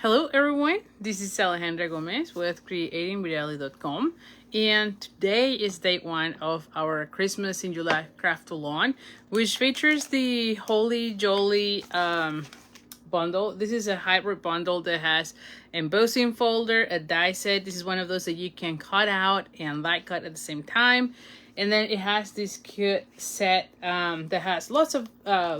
Hello everyone, this is Alejandra Gomez with creatingwithali.com, and today is day one of our Christmas in July craft-along, which features the Holy Jolly bundle. This is a hybrid bundle that has embossing folder, a die set. This is one of those that you can cut out and light cut at the same time. And then it has this cute set that has lots of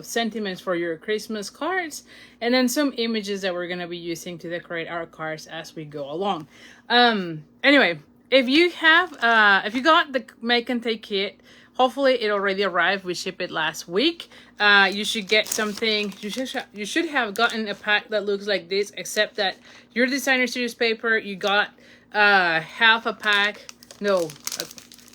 sentiments for your Christmas cards, and then some images that we're gonna be using to decorate our cards as we go along. Anyway, if you got the make and take kit, hopefully it already arrived. We shipped it last week. You should get something. You should have gotten a pack that looks like this, except that your designer series paper, you got half a pack. No.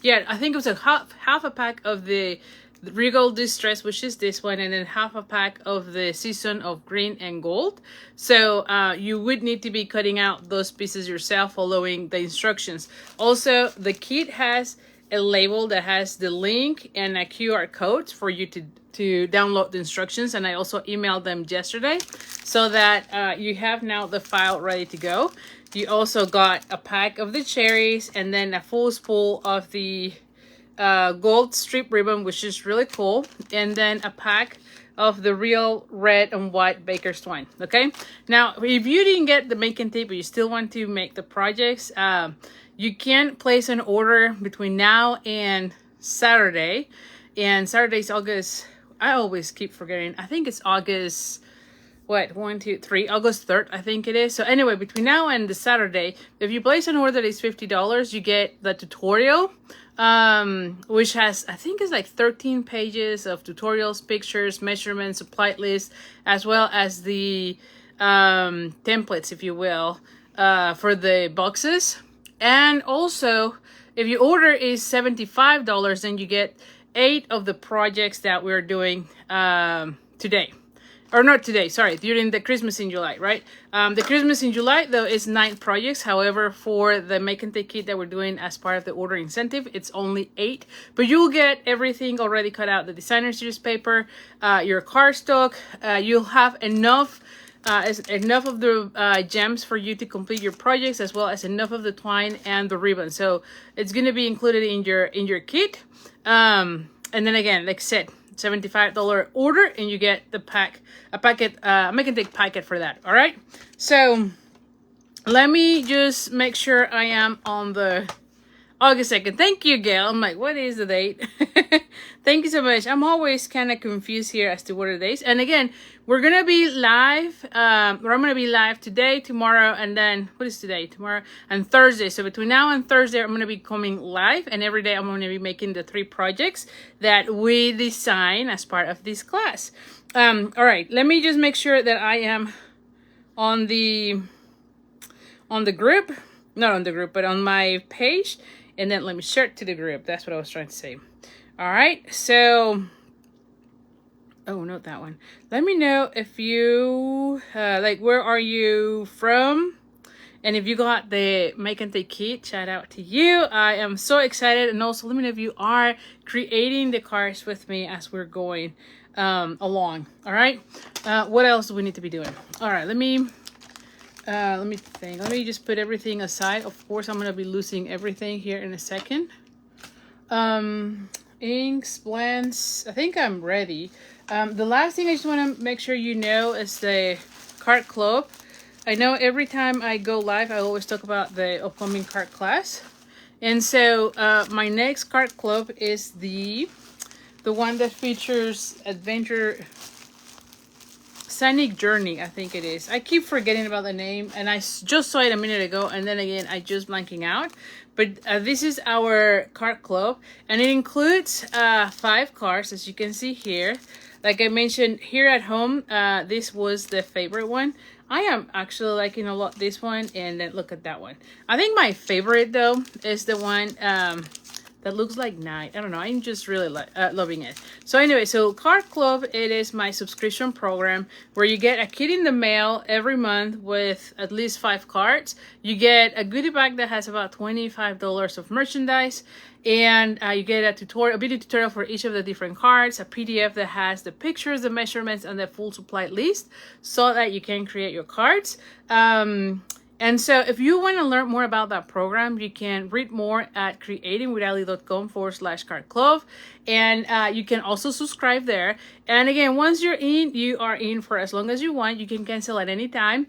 Yeah, I think it was a half a pack of the Regal Distress, which is this one, and then half a pack of the Season of Green and Gold. So you would need to be cutting out those pieces yourself, following the instructions. Also, the kit has a label that has the link and a QR code for you to download the instructions, and I also emailed them yesterday so that you have now the file ready to go. You also got a pack of the cherries and then a full spool of the gold strip ribbon, which is really cool, and then a pack of the real red and white baker's twine. Okay, now if you didn't get the make and take but you still want to make the projects, you can place an order between now and Saturday. And Saturday's August, I always keep forgetting, I think it's August, what, 1, 2, 3, August 3rd, I think it is. So anyway, between now and the Saturday, if you place an order that is $50, you get the tutorial, which has, I think it's like 13 pages of tutorials, pictures, measurements, supply list, as well as the templates, if you will, for the boxes. And also, if your order is $75, then you get 8 of the projects that we're doing today. Or not today, sorry, during the Christmas in July, right? The Christmas in July, though, is 9 projects. However, for the make and take kit that we're doing as part of the order incentive, it's only 8. But you'll get everything already cut out. The designer series paper, your cardstock. You'll have enough of the gems for you to complete your projects, as well as enough of the twine and the ribbon. So it's going to be included in your kit. And then again, like I said, $75 order and you get the make and take packet for that. All right, so let me just make sure I am on the August 2nd. Thank you, Gail. I'm like, what is the date? Thank you so much. I'm always kind of confused here as to what are the days. And again, we're going to be live. I'm going to be live today, tomorrow, and then, what is today? Tomorrow and Thursday. So between now and Thursday, I'm going to be coming live. And every day I'm going to be making the 3 projects that we design as part of this class. All right. Let me just make sure that I am on the group. Not on the group, but on my page. And then let me share it to the group. That's what I was trying to say. All right, so, oh, not that one. Let me know if you, like, where are you from? And if you got the make and take kit, shout out to you. I am so excited. And also, let me know if you are creating the cards with me as we're going along. All right, what else do we need to be doing? All right, let me think. Let me just put everything aside. Of course, I'm going to be losing everything here in a second. Inks, blends. I think I'm ready. The last thing I just want to make sure you know is the card club. I know every time I go live, I always talk about the upcoming card class. And so my next card club is the one that features Adventure Scenic Journey, I think it is. I keep forgetting about the name, and I just saw it a minute ago, and then again, I just blanking out. But this is our card club, and it includes 5 cards, as you can see here. Like I mentioned, here at home, this was the favorite one. I am actually liking a lot this one, and then look at that one. I think my favorite, though, is the one that looks like night. I don't know. I'm just really loving it. So anyway, so Card Club, it is my subscription program where you get a kit in the mail every month with at least 5 cards. You get a goodie bag that has about $25 of merchandise. And you get a video tutorial for each of the different cards, a PDF that has the pictures, the measurements, and the full supply list so that you can create your cards. And so if you want to learn more about that program, you can read more at creatingwithali.com/card club. And you can also subscribe there. And again, once you're in, you are in for as long as you want. You can cancel at any time.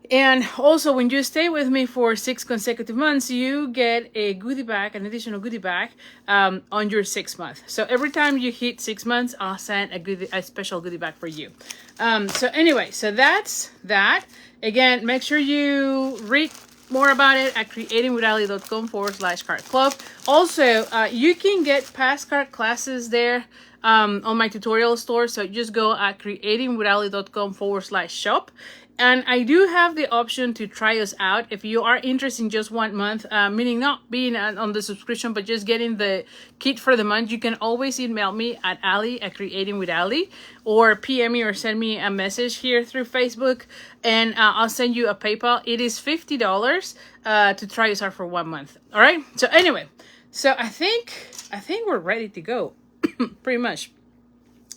And also, when you stay with me for 6 consecutive months, you get a goodie bag, an additional goodie bag on your 6th month. So every time you hit 6 months, I'll send a special goodie bag for you. So anyway, so that's that. Again, make sure you read more about it at creatingwithali.com/card club. Also, you can get past card classes there on my tutorial store. So just go at creatingwithali.com/shop. And I do have the option to try us out if you are interested in just 1 month, meaning not being on the subscription, but just getting the kit for the month. You can always email me at Ali@creatingwithali, or PM me or send me a message here through Facebook, and I'll send you a PayPal. It is $50 to try us out for 1 month. All right. So anyway, so I think we're ready to go, pretty much.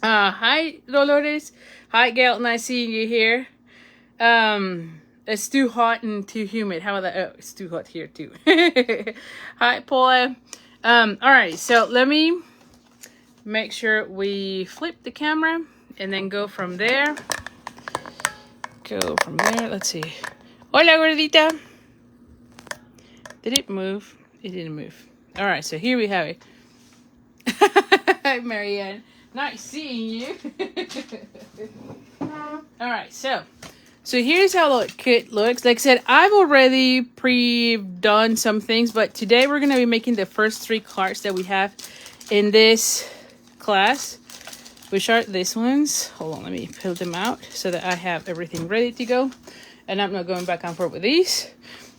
Hi Dolores. Hi Gail. Nice seeing you here. It's too hot and too humid. How about that? Oh, it's too hot here too. Hi, Paula. Alright, so let me make sure we flip the camera and then go from there. Let's see. Hola, gordita. Did it move? It didn't move. Alright, so here we have it. Hi, Marianne. Nice seeing you. Alright, so here's how the kit looks. Like I said, I've already pre-done some things, but today we're going to be making the first 3 cards that we have in this class, which are these ones. Hold on, let me pull them out so that I have everything ready to go, and I'm not going back and forth with these.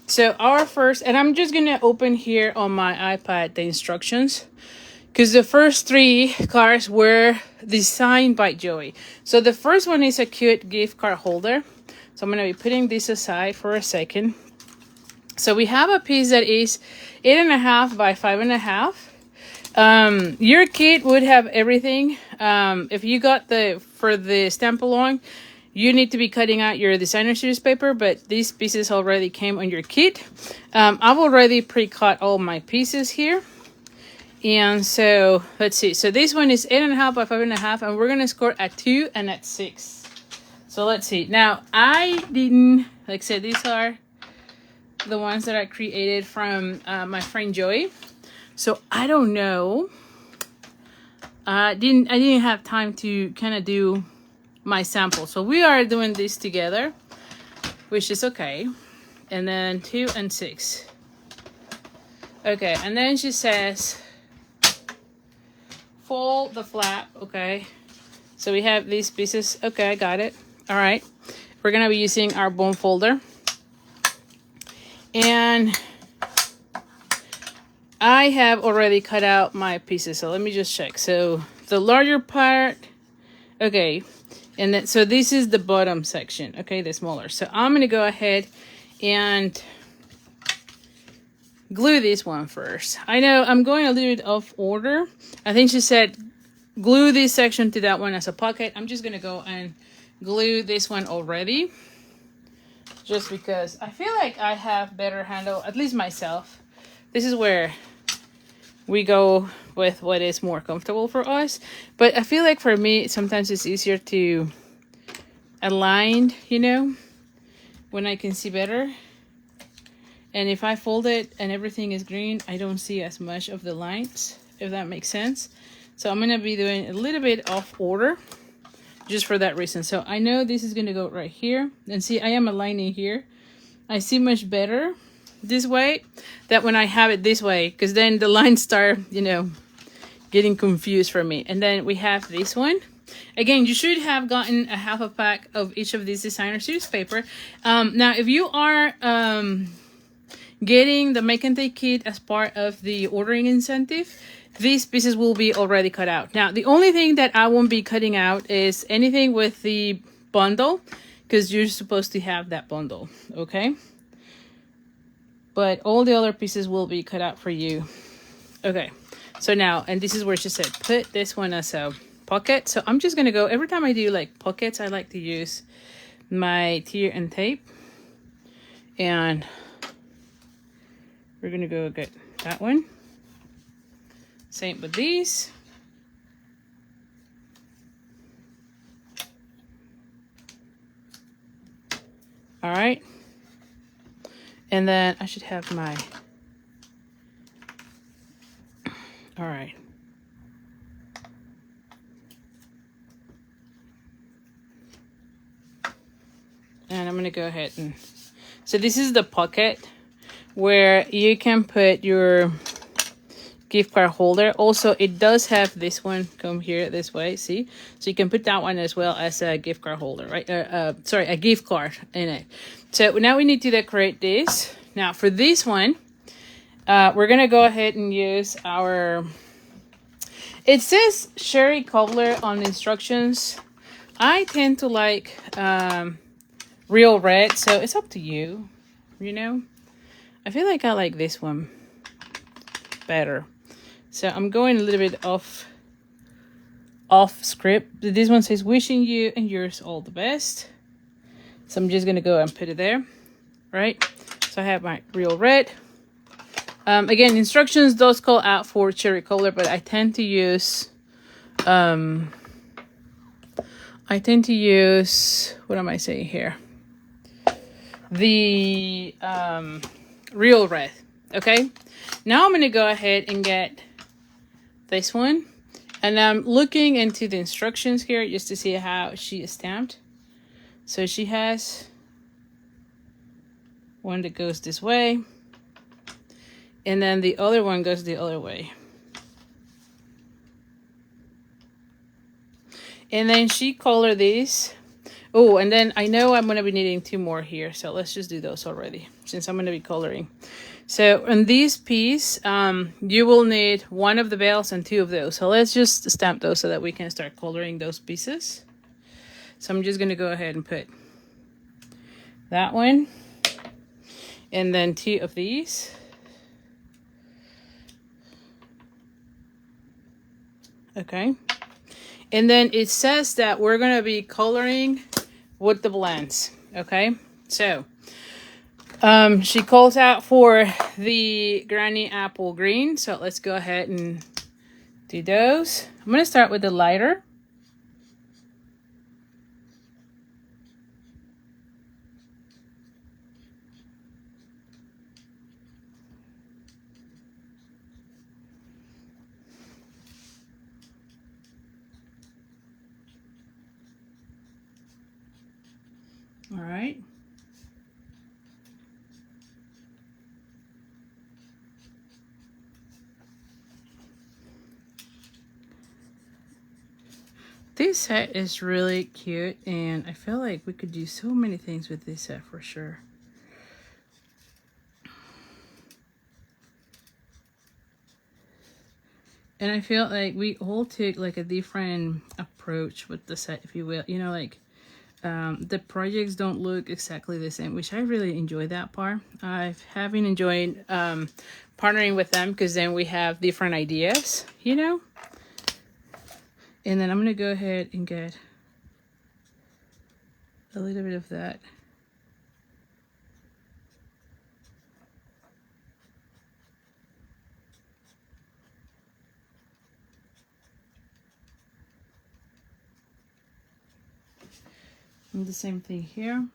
So our first, and I'm just going to open here on my iPad the instructions, because the first 3 cards were designed by Joey. So the first one is a cute gift card holder. So I'm going to be putting this aside for a second. So we have a piece that is 8.5 by 5.5. Your kit would have everything. If you got for the stamp along, you need to be cutting out your designer series paper, but these pieces already came on your kit. I've already pre-cut all my pieces here. And so let's see. So this one is 8.5 by 5.5, and we're going to score at 2 and at 6. So let's see. Now, I didn't, like I said, these are the ones that I created from my friend Joey. So I don't know. I didn't have time to kind of do my sample. So we are doing this together, which is okay. And then 2 and 6. Okay, and then she says, fold the flap. Okay. So we have these pieces. Okay, I got it. All right, we're going to be using our bone folder. And I have already cut out my pieces. So let me just check. So the larger part, okay. And then, so this is the bottom section, okay, the smaller. So I'm going to go ahead and glue this one first. I know I'm going a little bit off order. I think she said glue this section to that one as a pocket. I'm just going to go and glue this one already, just because I feel like I have better handle, at least myself. This is where we go with what is more comfortable for us, but I feel like for me sometimes it's easier to align, you know, when I can see better. And if I fold it and everything is green, I don't see as much of the lines, if that makes sense. So I'm going to be doing a little bit off order just for that reason. So I know this is going to go right here. And see, I am aligning here. I see much better this way than when I have it this way, because then the lines start, you know, getting confused for me. And then we have this one. Again, you should have gotten a half a pack of each of these designer series paper. Now, if you are getting the Make and Take kit as part of the ordering incentive, these pieces will be already cut out. Now, the only thing that I won't be cutting out is anything with the bundle, because you're supposed to have that bundle, okay? But all the other pieces will be cut out for you. Okay, so now, and this is where she said, put this one as a pocket. So I'm just gonna go, every time I do like pockets, I like to use my tear and tape. And we're gonna go get that one. Same with these. All right. And then I should have my, all right. And I'm gonna go ahead and, so this is the pocket where you can put your gift card holder. Also, it does have this one come here this way, see? So you can put that one as well as a gift card holder, right? Sorry, a gift card in it. So now we need to decorate this. Now for this one, we're gonna go ahead and use our, it says Sherry Cobbler on the instructions. I tend to like real red, so it's up to you, you know? I feel like I like this one better. So I'm going a little bit off script. This one says wishing you and yours all the best. So I'm just gonna go and put it there, right? So I have my real red. Again, instructions does call out for cherry color, but I tend to use what am I saying here? The real red. Okay, now I'm gonna go ahead and get this one, and I'm looking into the instructions here just to see how she is stamped. So she has one that goes this way, and then the other one goes the other way. And then she colored these. Oh, and then I know I'm going to be needing 2 more here, so let's just do those already, since I'm going to be coloring. So on this piece, you will need 1 of the bells and 2 of those. So let's just stamp those so that we can start coloring those pieces. So I'm just going to go ahead and put that one, and then 2 of these. Okay. And then it says that we're going to be coloring with the blends. Okay. So she calls out for the Granny Apple Green. So let's go ahead and do those. I'm going to start with the lighter. All right. This set is really cute, and I feel like we could do so many things with this set for sure. And I feel like we all took like a different approach with the set, if you will. You know, like the projects don't look exactly the same, which I really enjoy that part. I have been enjoying partnering with them, because then we have different ideas, you know. And then I'm going to go ahead and get a little bit of that. And the same thing here.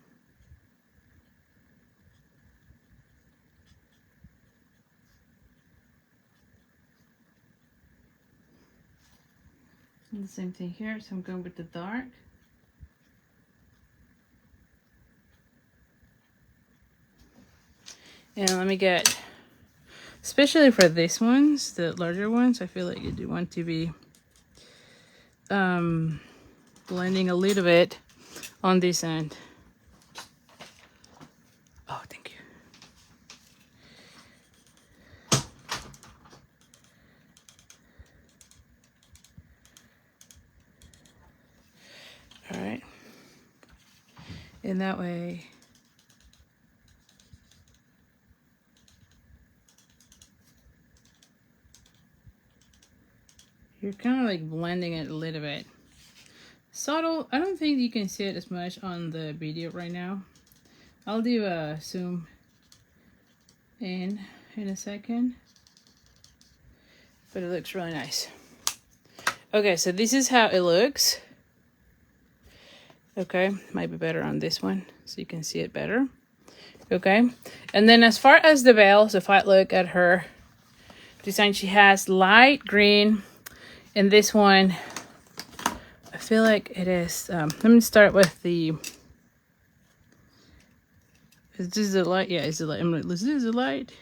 And the same thing here, so I'm going with the dark. And let me get, especially for these ones, the larger ones, I feel like you do want to be blending a little bit on this end. Oh, thank you. And that way you're kind of like blending it a little bit. Subtle. I don't think you can see it as much on the video right now. I'll do a zoom in a second. But it looks really nice. Okay, so this is how it looks. Okay, might be better on this one so you can see it better. Okay, and then as far as the veils, if I look at her design, she has light green, and this one, I feel like it is, let me start with the, is this the light? Yeah, is the light? I'm like, is this the light?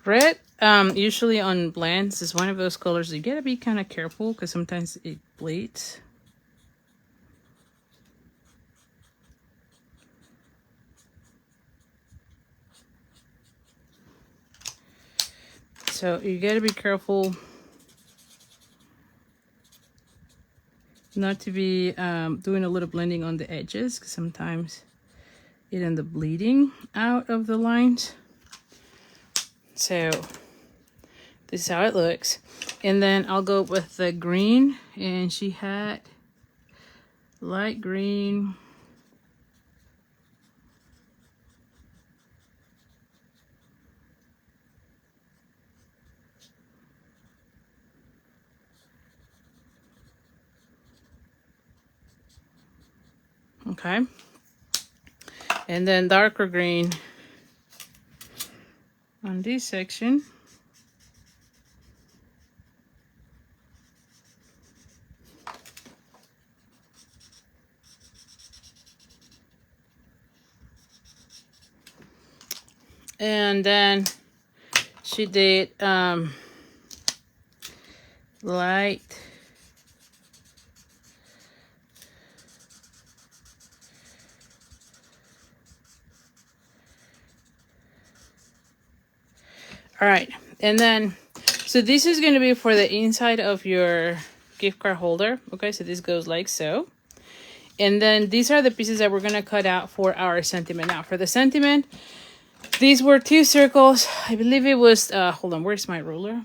Red, usually on blends, is one of those colors you gotta be kind of careful because sometimes it bleeds. So you gotta be careful not to be doing a little blending on the edges because sometimes it ends up bleeding out of the lines. So this is how it looks. And then I'll go with the green, and she had light green. Okay. And then darker green on this section. And then she did light all right, and then so this is going to be for the inside of your gift card holder. Okay, so this goes like so. And then these are the pieces that we're going to cut out for our sentiment. Now for the sentiment, these were 2 circles. I believe it was, hold on, where's my ruler?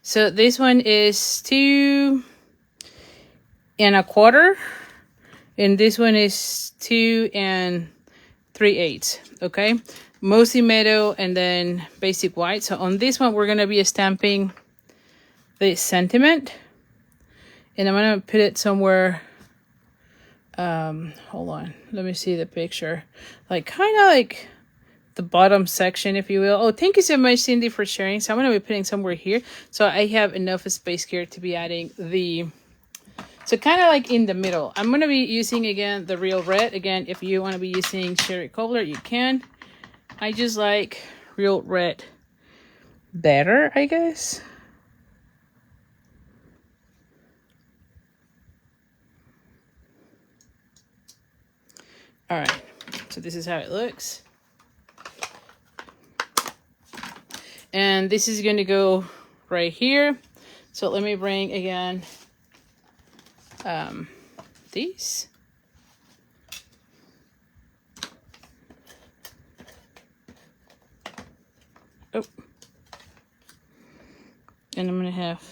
So this one is 2 1/4. And this one is 2 3/8. Okay. Mostly metal and then basic white. So on this one, we're going to be stamping the sentiment. And I'm going to put it somewhere. Hold on. Let me see the picture. Like kind of like the bottom section, if you will. Oh, thank you so much, Cindy, for sharing. So I'm going to be putting somewhere here. So I have enough space here to be adding the... So kind of like in the middle. I'm going to be using, again, the real red. Again, if you want to be using Sherry Cobbler, you can. I just like real red better, I guess. All right. So this is how it looks. And this is going to go right here. So let me bring again these. Oh. And I'm going to have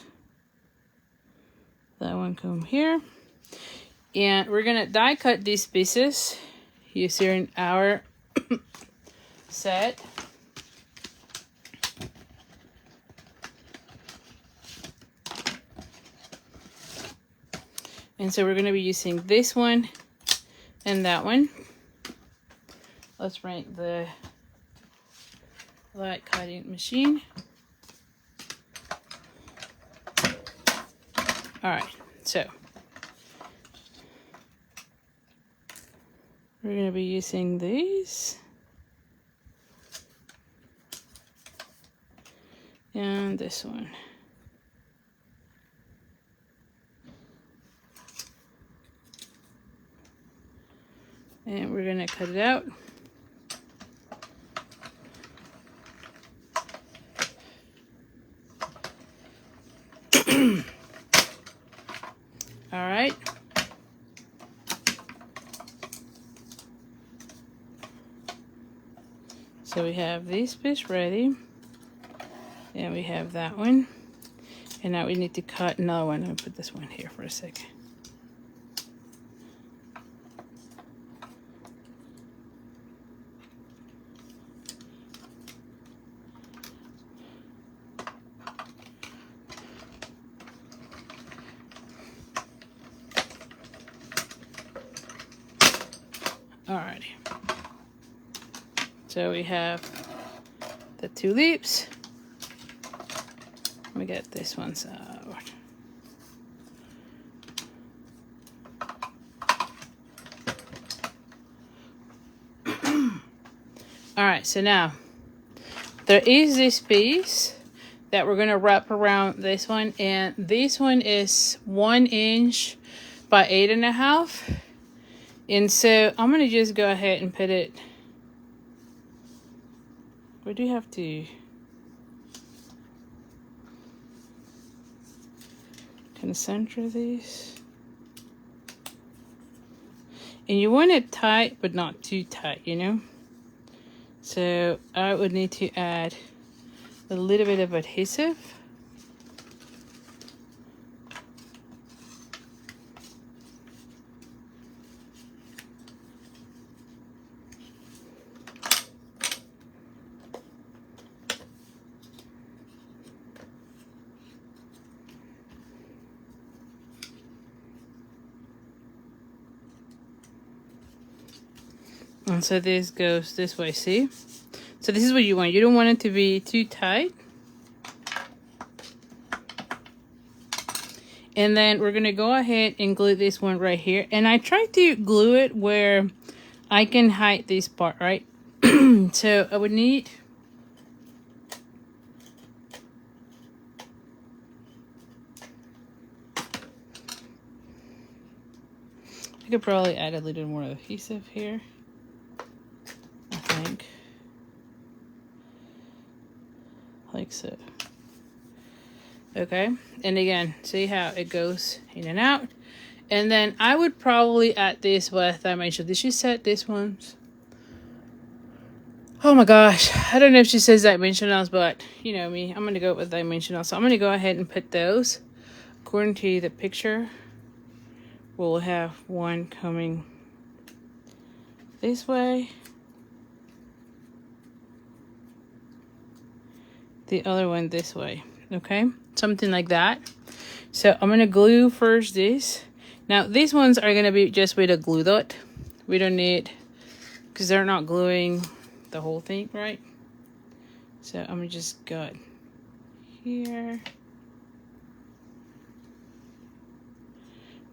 that one come here. And we're going to die cut these pieces using our set. And so we're going to be using this one and that one. Let's bring the light cutting machine. All right, so we're going to be using these. And this one. And we're gonna cut it out. All right. So we have this piece ready. And we have that one. And now we need to cut another one. Let me put this one here for a second. Alrighty. So we have the two leaves. Let me get this one out. Alright, so now there is this piece that we're gonna wrap around this one, and this one is 1 inch by 8.5. And so I'm gonna just go ahead and put it. We do have to center these. And you want it tight, but not too tight, you know? So I would need to add a little bit of adhesive. And so this goes this way, see? So this is what you want. You don't want it to be too tight. And then we're going to go ahead and glue this one right here. And I try to glue it where I can hide this part, right? So I would need... I could probably add a little more adhesive here. Like so. Okay, and again, see how it goes in and out. And then I would probably add this with dimension. Did she set this ones? Oh my gosh, I don't know if she says dimensionals, but you know me, I'm gonna go with dimensionals. So I'm gonna go ahead and put those according to the picture. We'll have one coming this way, the other one this way. Okay, something like that. So I'm gonna glue first this. Now these ones are gonna be just with a glue dot. We don't need, because they're not gluing the whole thing, right? So I'm gonna just go here.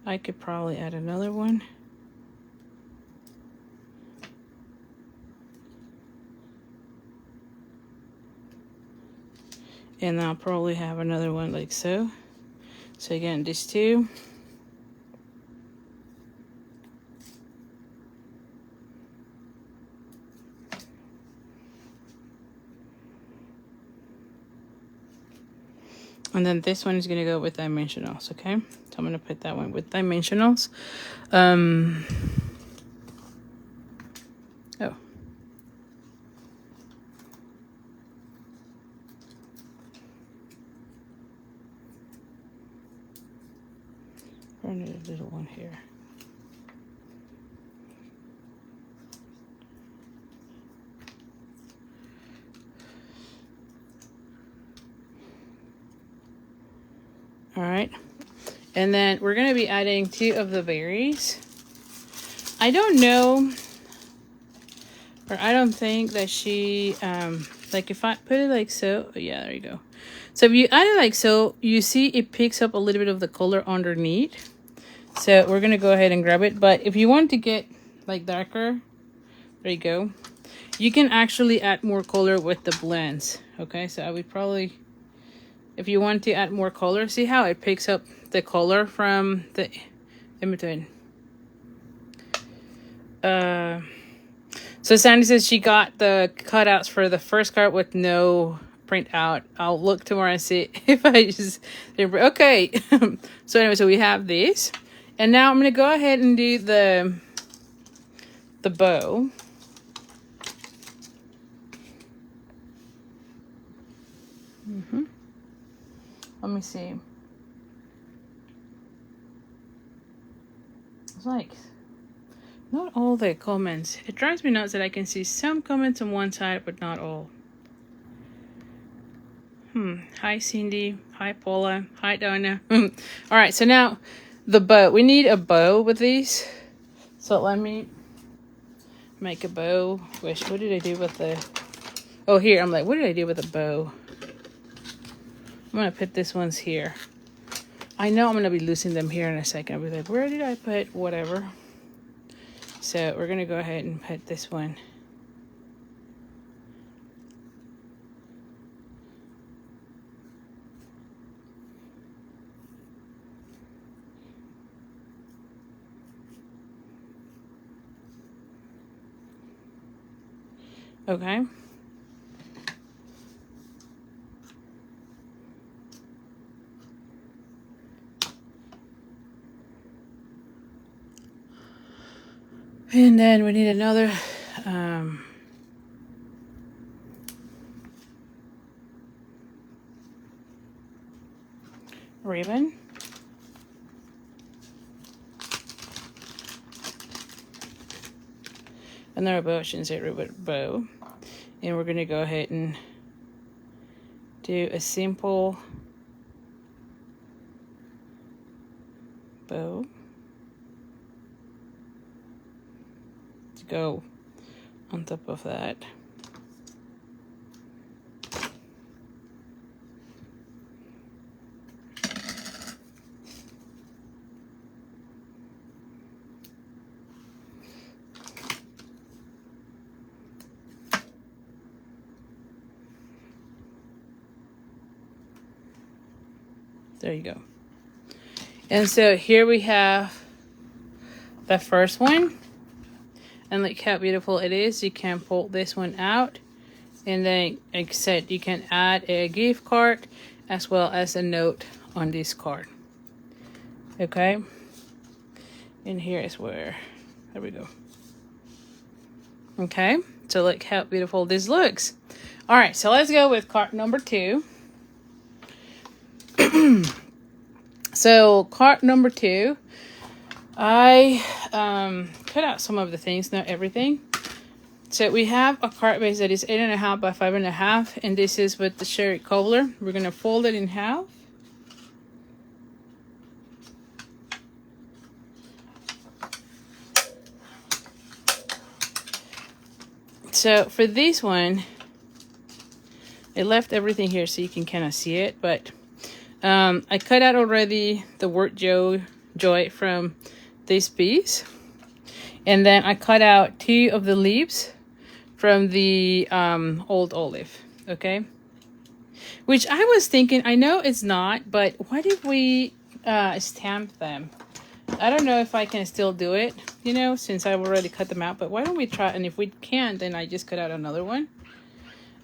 I could probably add another one. And I'll probably have another one like so. So again, these two. And then this one is going to go with dimensionals, okay? So I'm going to put that one with dimensionals. Oh. I need a little one here. All right, and then we're gonna be adding 2 of the berries. I don't know, or I don't think that she, like if I put it like so, yeah, there you go. So if you add it like so, you see it picks up a little bit of the color underneath. So we're gonna go ahead and grab it. But if you want to get like darker, there you go. You can actually add more color with the blends. Okay, so I would probably, if you want to add more color, see how it picks up the color from the in between. So Sandy says she got the cutouts for the first card with no print out. I'll look tomorrow and see if I just... Okay. So anyway, so we have these. And now I'm going to go ahead and do the bow. Let me see. It's like... not all the comments. It drives me nuts that I can see some comments on one side, but not all. Hi, Cindy. Hi, Paula. Hi, Donna. All right, so now the bow. We need a bow with these. So let me make a bow. What did I do with the... oh, here. I'm like, what did I do with the bow? I'm going to put this ones here. I know I'm going to be losing them here in a second. I'll be like, where did I put whatever? So we're going to go ahead and put this one. Okay. And then we need another ribbon. Another bow, I shouldn't say ribbon, bow. And we're going to go ahead and do a simple bow to go on top of that. There you go. And so here we have the first one. And look how beautiful it is. You can pull this one out. And then, like I said, you can add a gift card as well as a note on this card. Okay. And here is where, there we go. Okay. So look how beautiful this looks. All right. So let's go with card number 2. So card number 2, I cut out some of the things, not everything. So we have a card base that is 8.5 by 5.5, and this is with the Sherry Cobbler. We're gonna fold it in half. So for this one, I left everything here so you can kind of see it, but I cut out already the word joy from this piece. And then I cut out 2 of the leaves from the old olive, okay? Which I was thinking, I know it's not, but what if we stamp them? I don't know if I can still do it, you know, since I've already cut them out. But why don't we try? And if we can't, then I just cut out another one.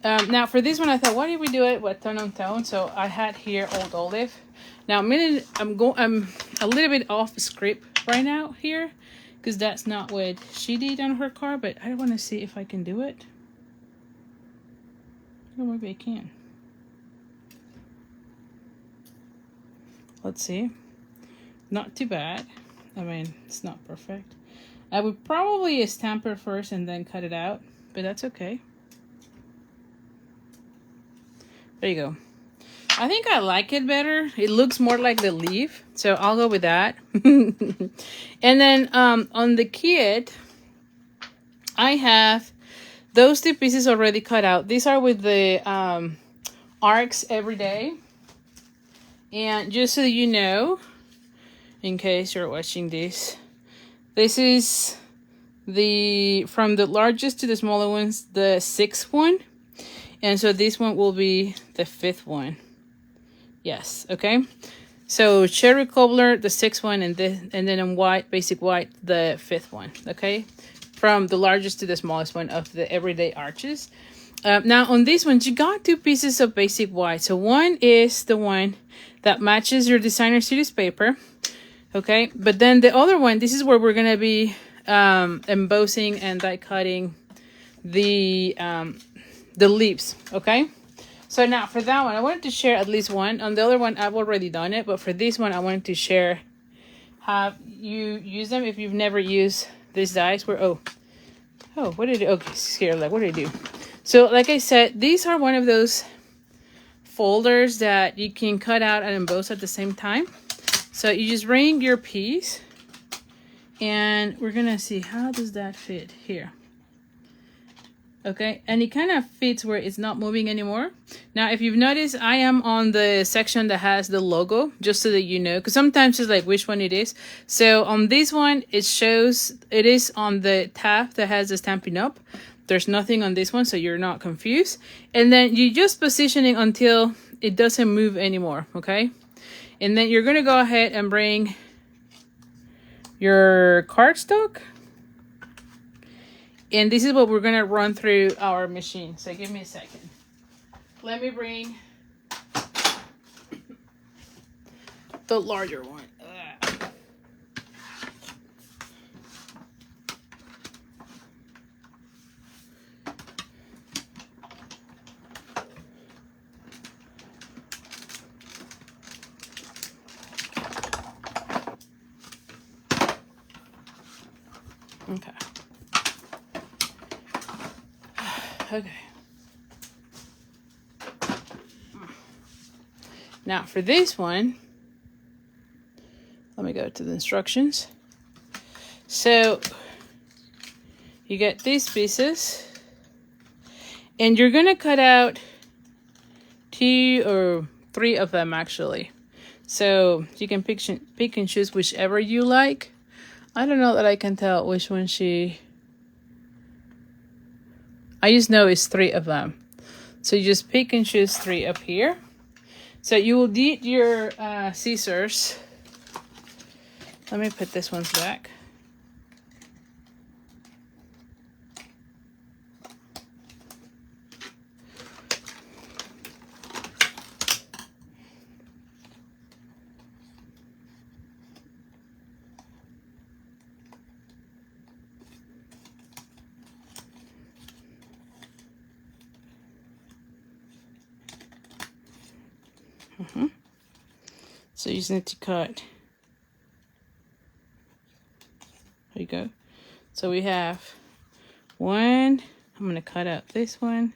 Now for this one, I thought, why did we do it with tone on tone? So I had here old olive. Now I'm a little bit off script right now here, because that's not what she did on her card. But I want to see if I can do it. Or maybe I can. Let's see. Not too bad. I mean, it's not perfect. I would probably stamp it first and then cut it out, but that's okay. There you go. I think I like it better. It looks more like the leaf, so I'll go with that. And then on the kit, I have those 2 pieces already cut out. These are with the arcs every day. And just so you know, in case you're watching this, this is from the largest to the smaller ones, the 6th one. And so this one will be the 5th one. Yes, okay. So Cherry Cobbler, the 6th one, and then in white, basic white, the 5th one. Okay. from the largest to the smallest one of the everyday arches. Now on these ones, you got two pieces of basic white. So one is the one that matches your designer series paper. Okay, but then the other one, this is where we're gonna be embossing and die cutting the leaves. Okay, so now for that one, I wanted to share at least one. On the other one, I've already done it, but for this one, I wanted to share how you use them if you've never used these dies. Where what did it? Okay, scared. Like, what did I do? So, like I said, these are one of those folders that you can cut out and emboss at the same time. So you just bring your piece, and we're gonna see how does that fit here. Okay, and it kind of fits where it's not moving anymore. Now, if you've noticed, I am on the section that has the logo, just so that you know, because sometimes it's like which one it is. So on this one, it shows it is on the tab that has the Stampin' Up. There's nothing on this one, so you're not confused. And then you just positioning until it doesn't move anymore, okay? And then you're gonna go ahead and bring your cardstock. And this is what we're gonna run through our machine. So give me a second. Let me bring the larger one. Okay. Okay. Now for this one, let me go to the instructions. So you get these pieces, and you're gonna cut out 2 or 3 of them actually. So you can pick and choose whichever you like. I don't know that I can tell which one I just know it's 3 of them. So you just pick and choose 3 up here. So you will need your scissors. Let me put this one's back. So you just need to cut. There you go. So we have one. I'm going to cut out this one.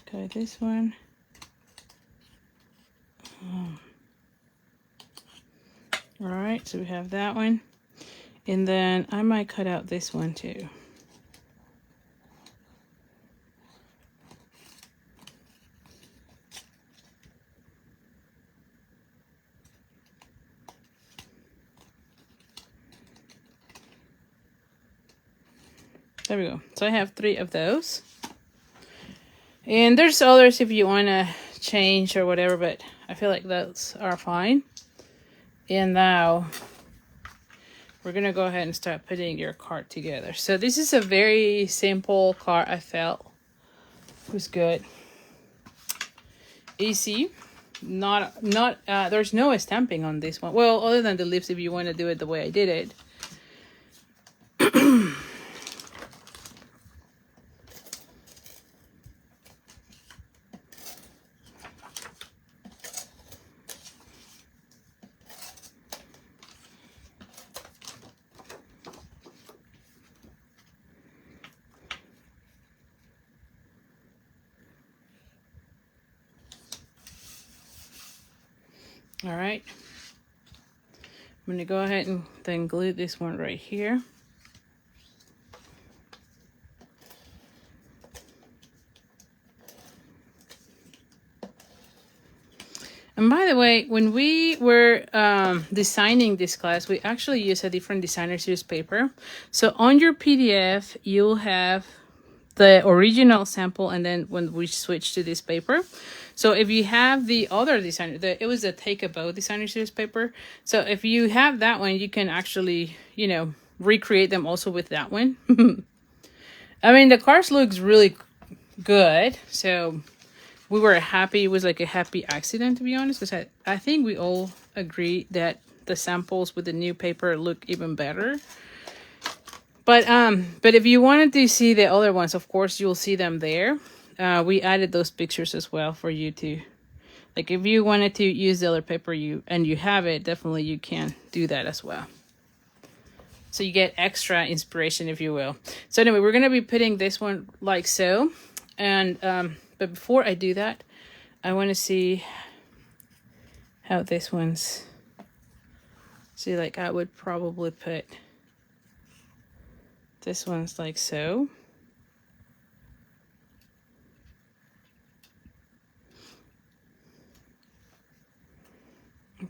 Cut this one. All right, so we have that one. And then I might cut out this one too. There we go. So I have 3 of those. And there's others if you want to change or whatever, but I feel like those are fine. And now we're going to go ahead and start putting your card together. So this is a very simple card. I felt it was good. Easy. There's no stamping on this one. Well, other than the leaves if you want to do it the way I did it. All right, I'm gonna go ahead and then glue this one right here. And by the way, when we were designing this class, we actually used a different designer series paper. So on your PDF, you'll have the original sample, and then when we switch to this paper. So if you have the other designer, it was a Take a Bow designer series paper. So if you have that one, you can actually, you know, recreate them also with that one. I mean, the cards looks really good. So we were happy. It was like a happy accident, to be honest, because I think we all agree that the samples with the new paper look even better. But if you wanted to see the other ones, of course, you'll see them there. We added those pictures as well for you to, like, if you wanted to use the other paper you have it, definitely you can do that as well. So you get extra inspiration, if you will. So anyway, we're going to be putting this one like so. And but before I do that, I want to see how this one's. See, like, I would probably put this one's like so.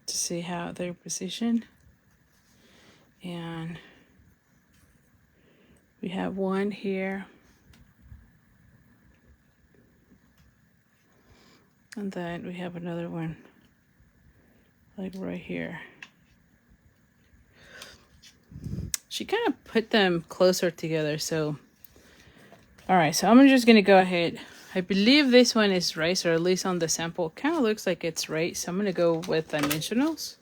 To see how they're positioned. And we have one here. And then we have another one like right here. She kind of put them closer together, so all right, so I'm just gonna go ahead. I believe this one is raised, or at least on the sample kind of looks like it's raised, so I'm gonna go with dimensionals.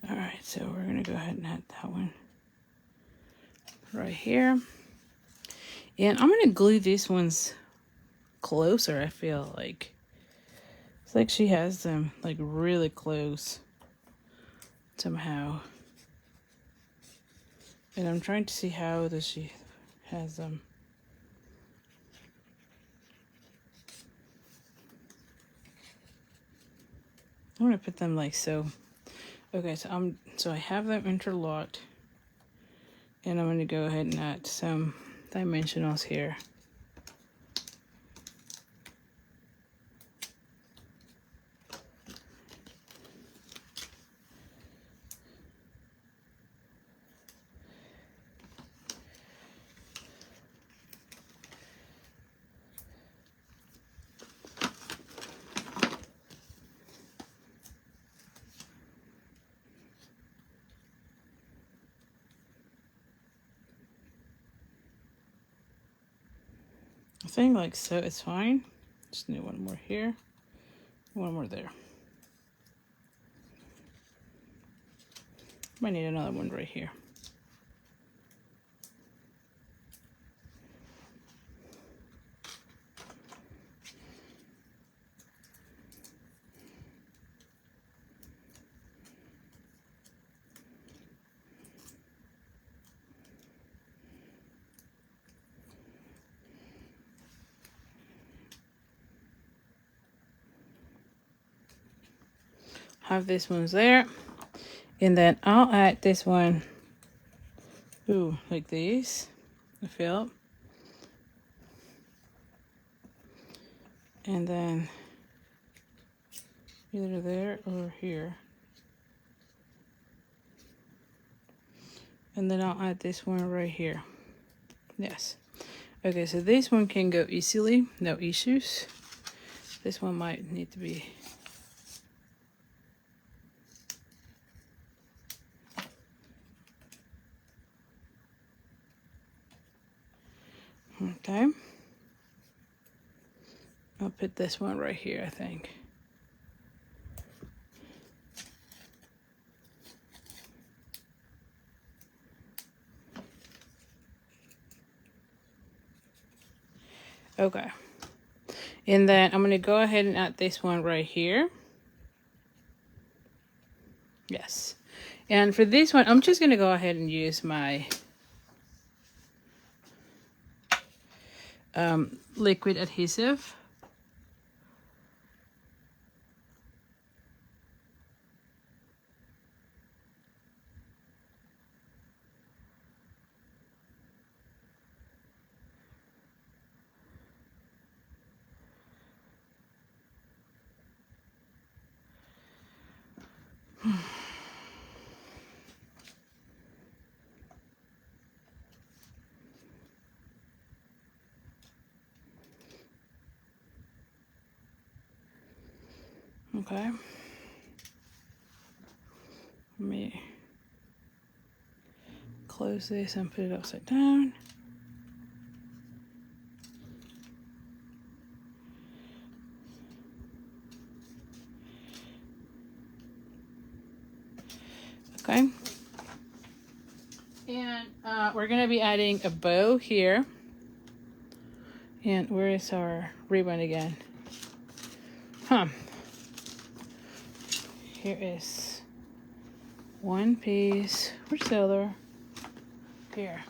All right, so we're gonna go ahead and add that one right here. And I'm gonna glue these ones closer, I feel like. It's like she has them like really close somehow. And I'm trying to see how does she has them. I'm gonna put them like so. Okay, so I have them interlocked, and I'm gonna go ahead and add some dimensionals here. I think like so it's fine. Just need one more here, one more there. Might need another one right here. Have this one's there, and then I'll add this one, ooh, like these, I feel, and then either there or here, and then I'll add this one right here. Yes. Okay, so this one can go easily, no issues. This one might need to be okay. I'll put this one right here, I think. Okay. And then I'm going to go ahead and add this one right here. Yes. And for this one, I'm just going to go ahead and use my liquid adhesive. Okay. Let me close this and put it upside down. Okay. And we're going to be adding a bow here. And where is our ribbon again? Here is one piece. Where's the other? Here.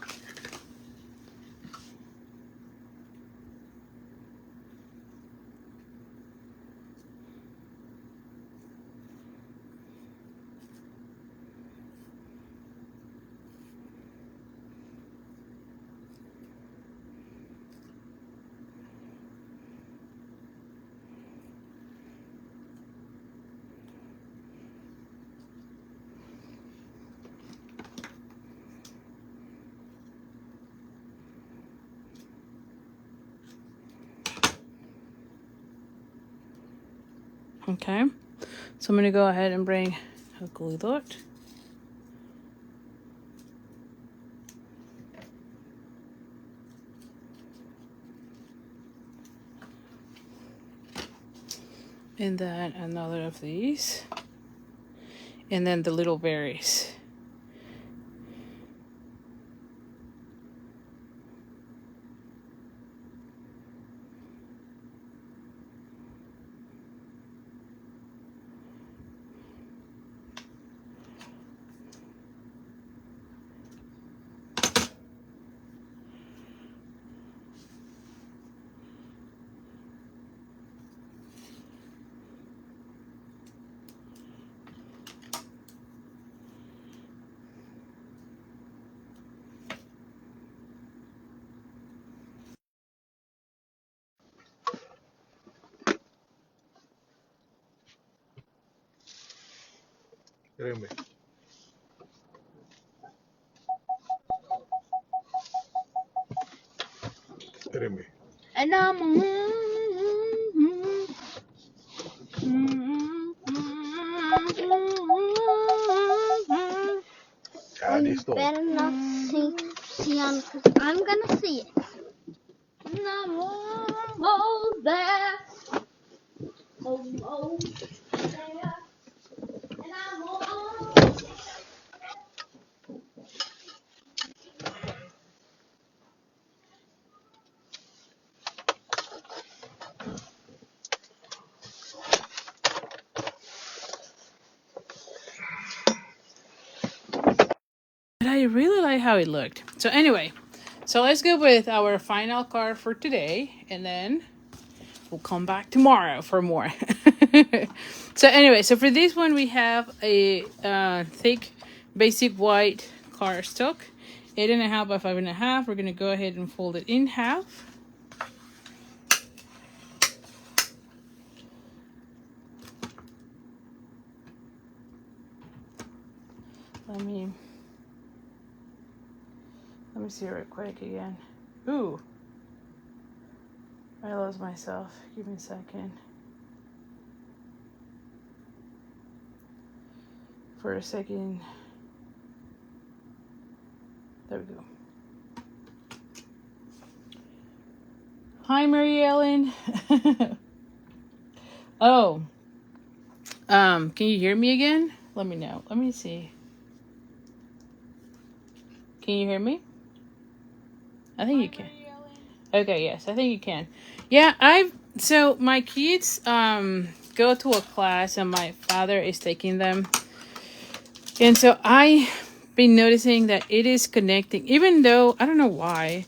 Okay, so I'm going to go ahead and bring a glue dot. And then another of these. And then the little berries. Espérenme. Espérenme. And I'm Ya, listo. better not see on, because I'm gonna see it. And I'm almost there. Almost there. And I'm almost there. But I really like how it looked. So anyway, so let's go with our final card for today. And then we'll come back tomorrow for more. So anyway, so for this one we have a thick basic white cardstock, 8.5 by 5.5. We're gonna go ahead and fold it in half. Let me see real quick again. Ooh, I lost myself. Give me a second. For a second. There we go. Hi, Mary Ellen. Oh. Can you hear me again? Let me know. Let me see. Can you hear me? I think you can. Okay, yes, I think you can. Yeah, so my kids go to a class and my father is taking them. And so I've been noticing that it is connecting, even though I don't know why,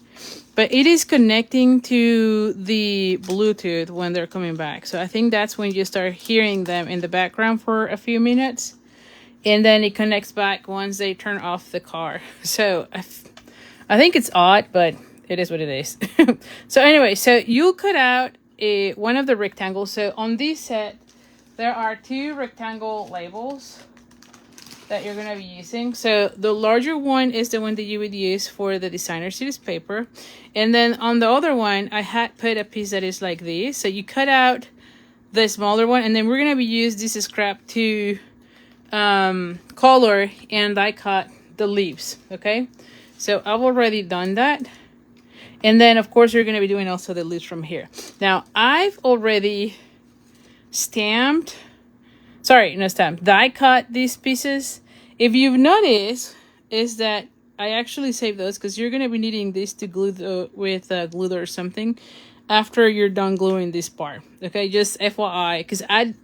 but it is connecting to the Bluetooth when they're coming back. So I think that's when you start hearing them in the background for a few minutes. And then it connects back once they turn off the car. So I think it's odd, but it is what it is. So anyway, so you cut out one of the rectangles. So on this set, there are 2 rectangle labels. that you're gonna be using. So the larger one is the one that you would use for the designer series paper, and then on the other one I had put a piece that is like this. So you cut out the smaller one, and then we're gonna be use this scrap to color and die cut the leaves. Okay, so I've already done that, and then of course you're gonna be doing also the leaves from here. Now I've already stamped, sorry, not stamped, die cut these pieces. If you've noticed, is that I actually saved those because you're going to be needing this to glue with glue or something after you're done gluing this part. Okay, just FYI, because I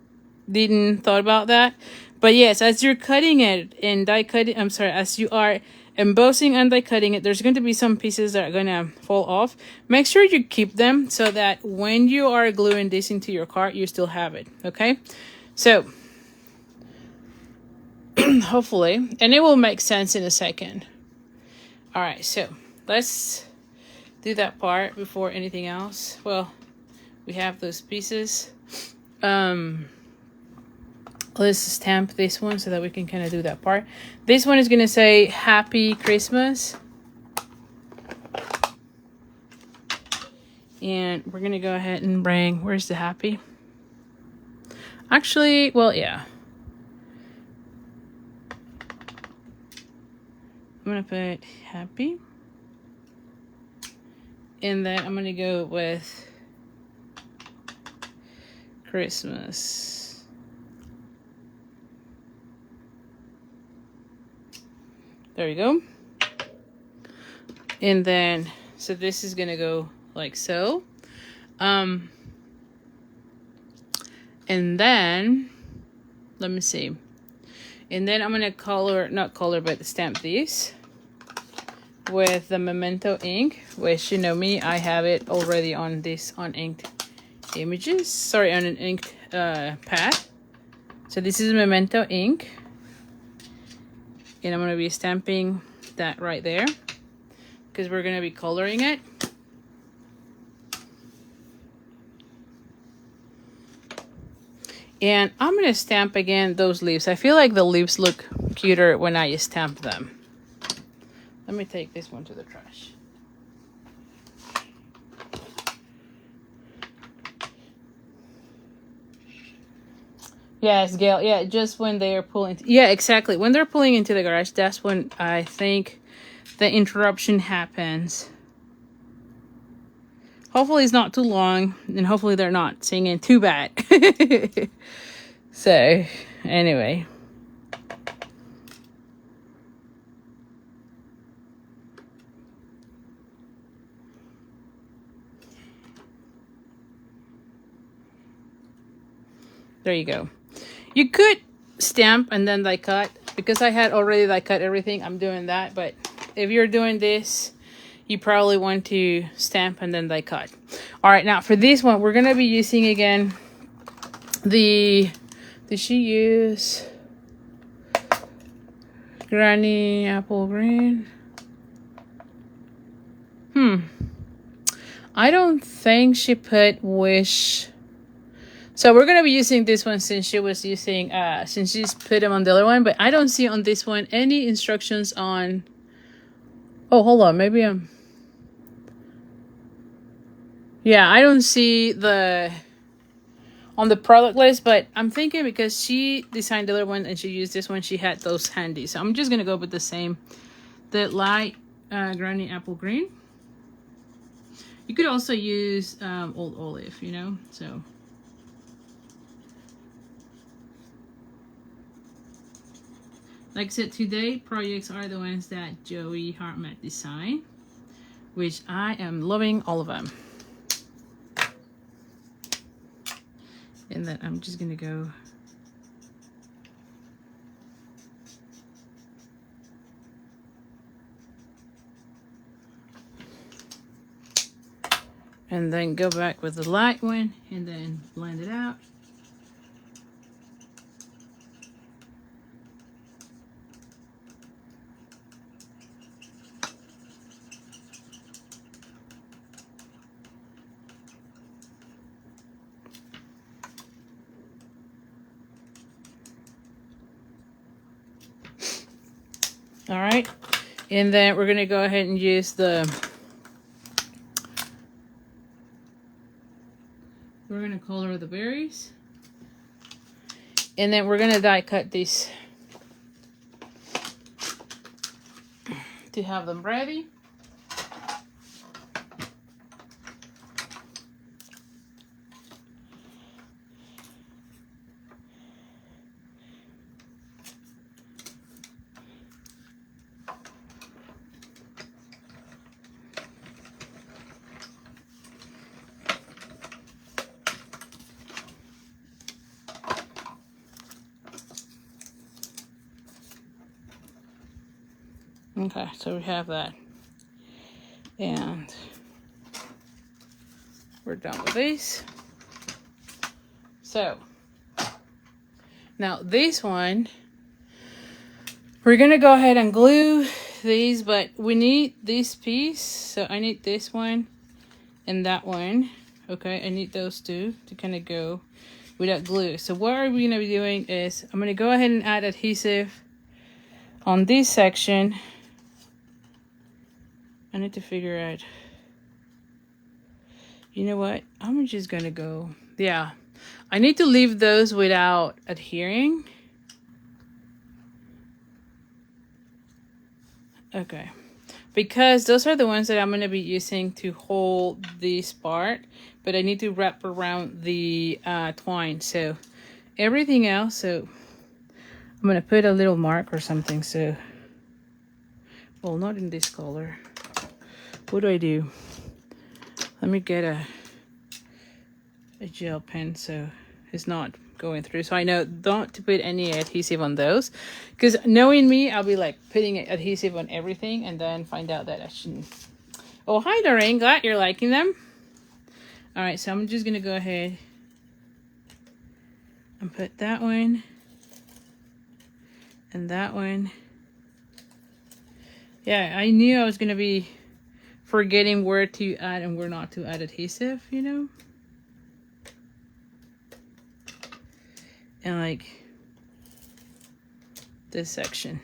didn't thought about that. But yes, as you're cutting it and die cutting, I'm sorry, as you are embossing and die cutting it, there's going to be some pieces that are going to fall off. Make sure you keep them so that when you are gluing this into your card, you still have it. Okay, so hopefully, and it will make sense in a second. All right, so let's do that part before anything else. Well, we have those pieces. Let's stamp this one so that we can kind of do that part. This one is going to say Happy Christmas. And we're going to go ahead and bring, where's the happy? Actually, well, yeah. I'm going to put happy. And then I'm going to go with Christmas. There you go. And then, so this is going to go like so. And then, let me see. And then I'm going to color, not color, but stamp these with the Memento ink, which, you know me, I have it already on this on inked images. Sorry, on an inked pad. So this is Memento ink. And I'm going to be stamping that right there because we're going to be coloring it. And I'm going to stamp again those leaves. I feel like the leaves look cuter when I stamp them. Let me take this one to the trash. Yes, Gail. Yeah, just when they are pulling. Yeah, exactly. When they're pulling into the garage, that's when I think the interruption happens. Hopefully it's not too long, and hopefully they're not singing too bad. So, anyway. There you go. You could stamp and then die cut. Because I had already die cut everything, I'm doing that. But if you're doing this, you probably want to stamp and then die cut. Alright, now for this one, we're going to be using again the... Did she use Granny Apple Green? I don't think she put Wish... So we're going to be using this one since she was using, since she's put them on the other one. But I don't see on this one any instructions on... Oh, hold on. Maybe I'm... Yeah, I don't see the... on the product list. But I'm thinking because she designed the other one and she used this one, she had those handy. So I'm just going to go with the same. The light Granny Apple Green. You could also use Old Olive, you know. So... Like I said, today projects are the ones that Joey Hartman designed, which I am loving all of them. And then I'm just gonna go and then go back with the light one and then blend it out. All right. And then we're going to go ahead and use we're going to color the berries. And then we're going to die cut these to have them ready. Okay, so we have that. And we're done with these. So, now this one, we're going to go ahead and glue these, but we need this piece. So I need this one and that one. Okay, I need those two to kind of go without glue. So what are we going to be doing is I'm going to go ahead and add adhesive on this section. I need to figure out, you know what, I'm just gonna go, yeah, I need to leave those without adhering. Okay, because those are the ones that I'm gonna be using to hold this part, but I need to wrap around the twine. So everything else, so I'm gonna put a little mark or something. So, well, not in this color. What do? Let me get a gel pen so it's not going through. So I know not to put any adhesive on those, because knowing me, I'll be like putting adhesive on everything and then find out that I shouldn't. Oh, hi Doreen, glad you're liking them. All right, so I'm just gonna go ahead and put that one and that one. Yeah, I knew I was gonna be forgetting where to add and where not to add adhesive, you know? And like this section.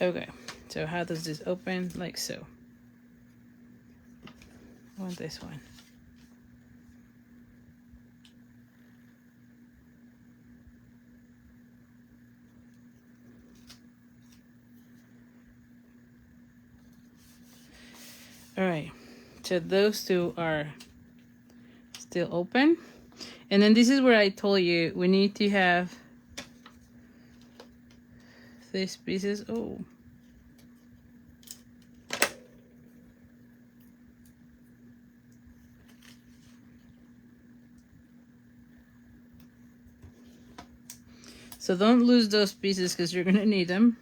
Okay, so how does this open? Like so. I want this one. All right, so those two are still open. And then this is where I told you we need to have these pieces. Oh. So don't lose those pieces because you're gonna need them.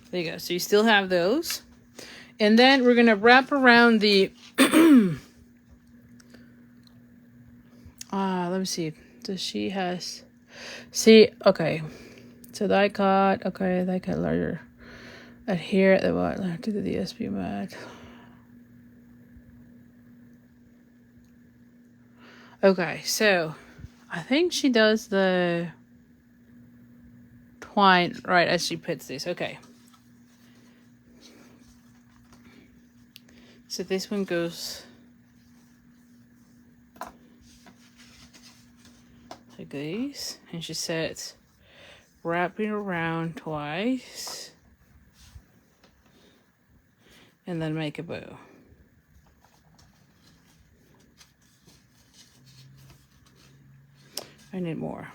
There you go. So you still have those. And then we're going to wrap around the... let me see. So she has... See, okay. So die cut. Okay, die cut larger. Adhere at the bottom to the DSP mat. Okay, so I think she does the twine right as she puts this. Okay. So this one goes like this, and she says, wrap it around twice, and then make a bow. I need more.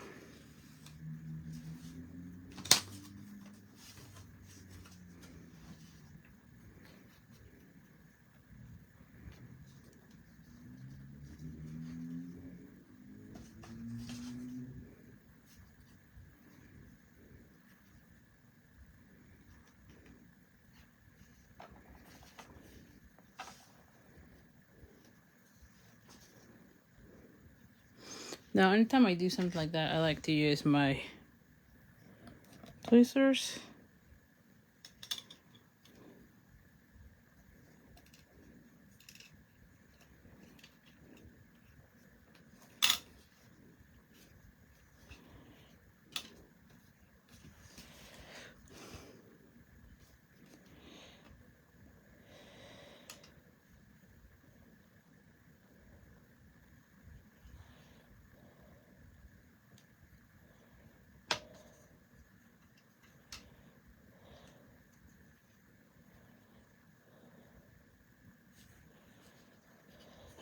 Now, anytime I do something like that, I like to use my tweezers.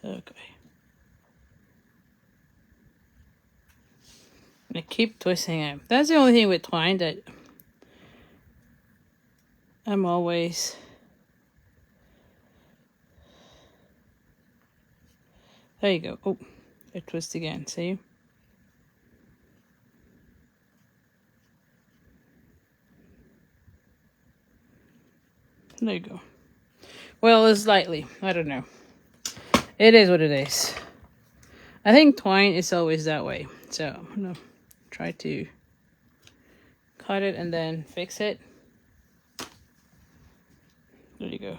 Okay. I keep twisting it. That's the only thing with twine that I'm always... There you go. Oh, it twists again. See? There you go. Well, it's slightly. I don't know. It is what it is. I think twine is always that way. So I'm going to try to cut it and then fix it. There you go.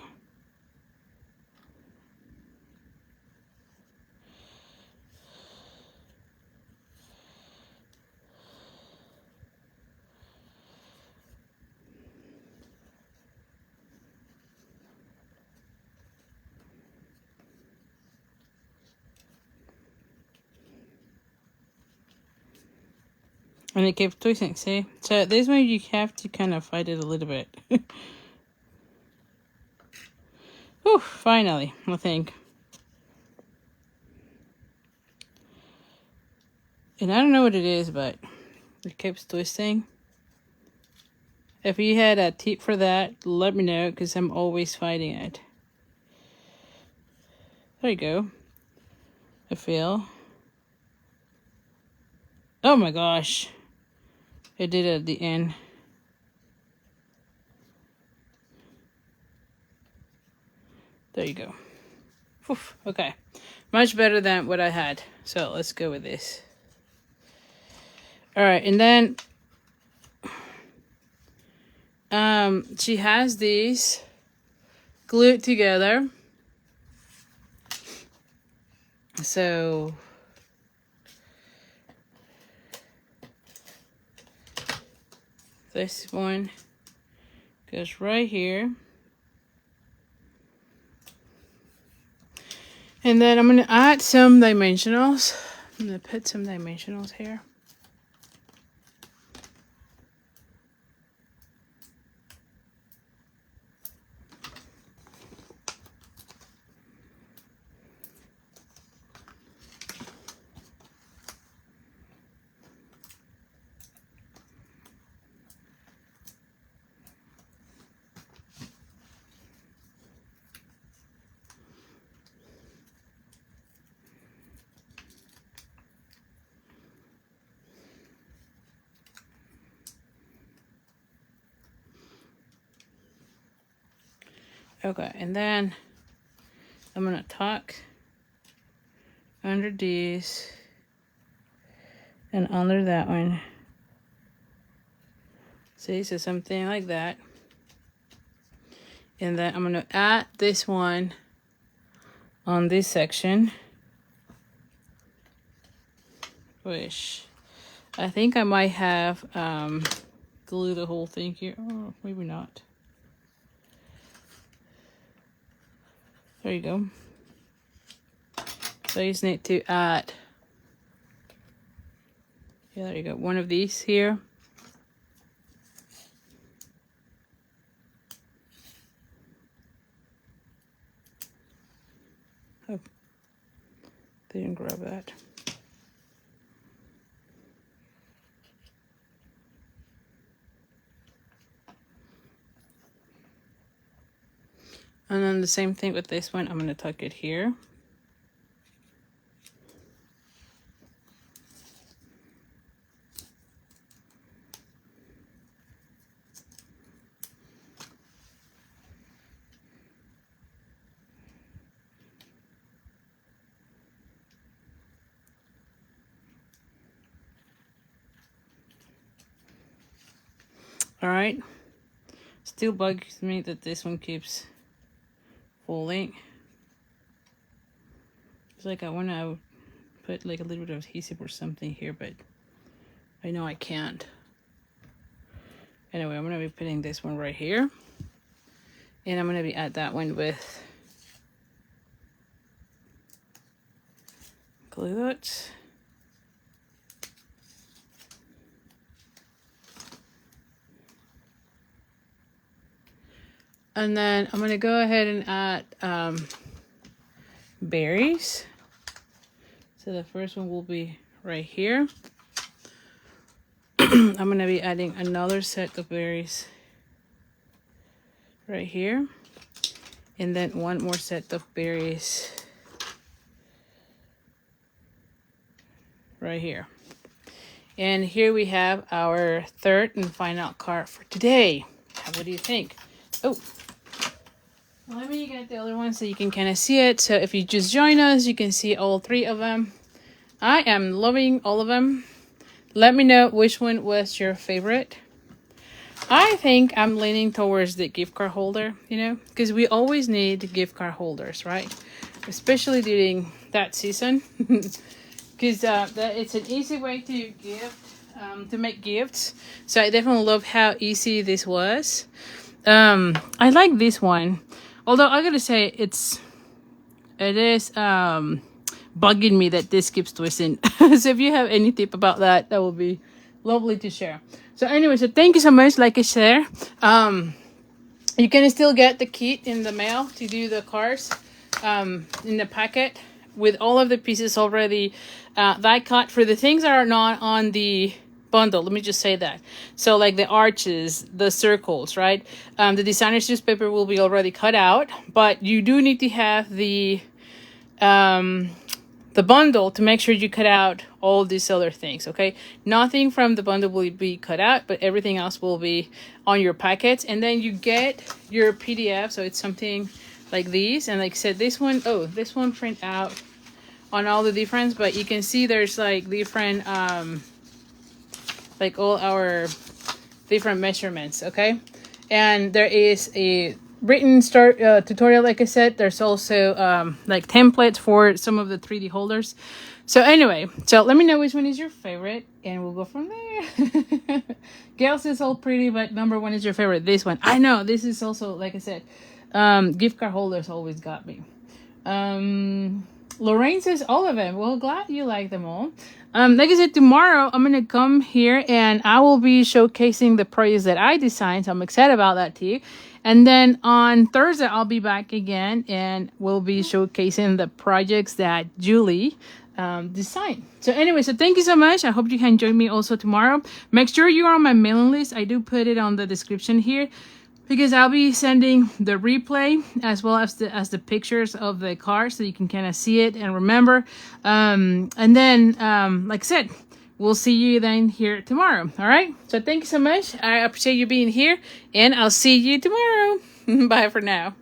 And it keeps twisting, see? So this one you have to kind of fight it a little bit. Whew, finally, I think. And I don't know what it is, but it keeps twisting. If you had a tip for that, let me know, because I'm always fighting it. There you go. I feel. Oh my gosh. It did it at the end. There you go. Oof, okay. Much better than what I had. So let's go with this. Alright, and then she has these glued together. So this one goes right here. And then I'm going to add some dimensionals. I'm going to put some dimensionals here. Okay, and then I'm going to tuck under these and under that one. See, so something like that. And then I'm going to add this one on this section, which I think I might have glue the whole thing here. Oh, maybe not. There you go. So you just need to add, yeah, there you go, one of these here. Oh, didn't grab that. And then the same thing with this one. I'm going to tuck it here. All right. Still bugs me that this one keeps falling. It's like I want to put like a little bit of adhesive or something here, but I know I can't. Anyway, I'm going to be putting this one right here. And I'm going to be at that one with glue dots. And then I'm going to go ahead and add berries. So the first one will be right here. I'm going to be adding another set of berries right here. And then one more set of berries right here. And here we have our third and final card for today. What do you think? Oh, let me get the other one so you can kind of see it. So if you just join us, you can see all three of them. I am loving all of them. Let me know which one was your favorite. I think I'm leaning towards the gift card holder, you know, because we always need gift card holders, right? Especially during that season. Because it's an easy way to to make gifts. So I definitely love how easy this was. I like this one, although I gotta say it is bugging me that this keeps twisting. So if you have any tip about that, that would be lovely to share. So anyway, so thank you so much. Like I said, you can still get the kit in the mail to do the cards in the packet with all of the pieces already die cut for the things that are not on the bundle. Let me just say that. So like the arches, the circles, right? The designer's newspaper will be already cut out, but you do need to have the bundle to make sure you cut out all these other things, okay? Nothing from the bundle will be cut out, but everything else will be on your packets. And then you get your PDF, so it's something like these. And like I said, this one print out on all the difference, but you can see there's like different, like all our different measurements, okay? And there is a written tutorial, like I said. There's also like templates for some of the 3D holders. So anyway, so let me know which one is your favorite and we'll go from there. Gail's is all pretty, but number one is your favorite. This one, I know this is also, like I said, gift card holders always got me. Lorraine says all of them. Well, glad you like them all. Like I said, tomorrow I'm gonna come here and I will be showcasing the projects that I designed. So I'm excited about that too. And then on Thursday I'll be back again and we'll be showcasing the projects that Julie designed. So anyway, so thank you so much. I hope you can join me also tomorrow. Make sure you are on my mailing list. I do put it on the description here, because I'll be sending the replay as well as the pictures of the car so you can kind of see it and remember. And then, like I said, we'll see you then here tomorrow. All right. So thank you so much. I appreciate you being here and I'll see you tomorrow. Bye for now.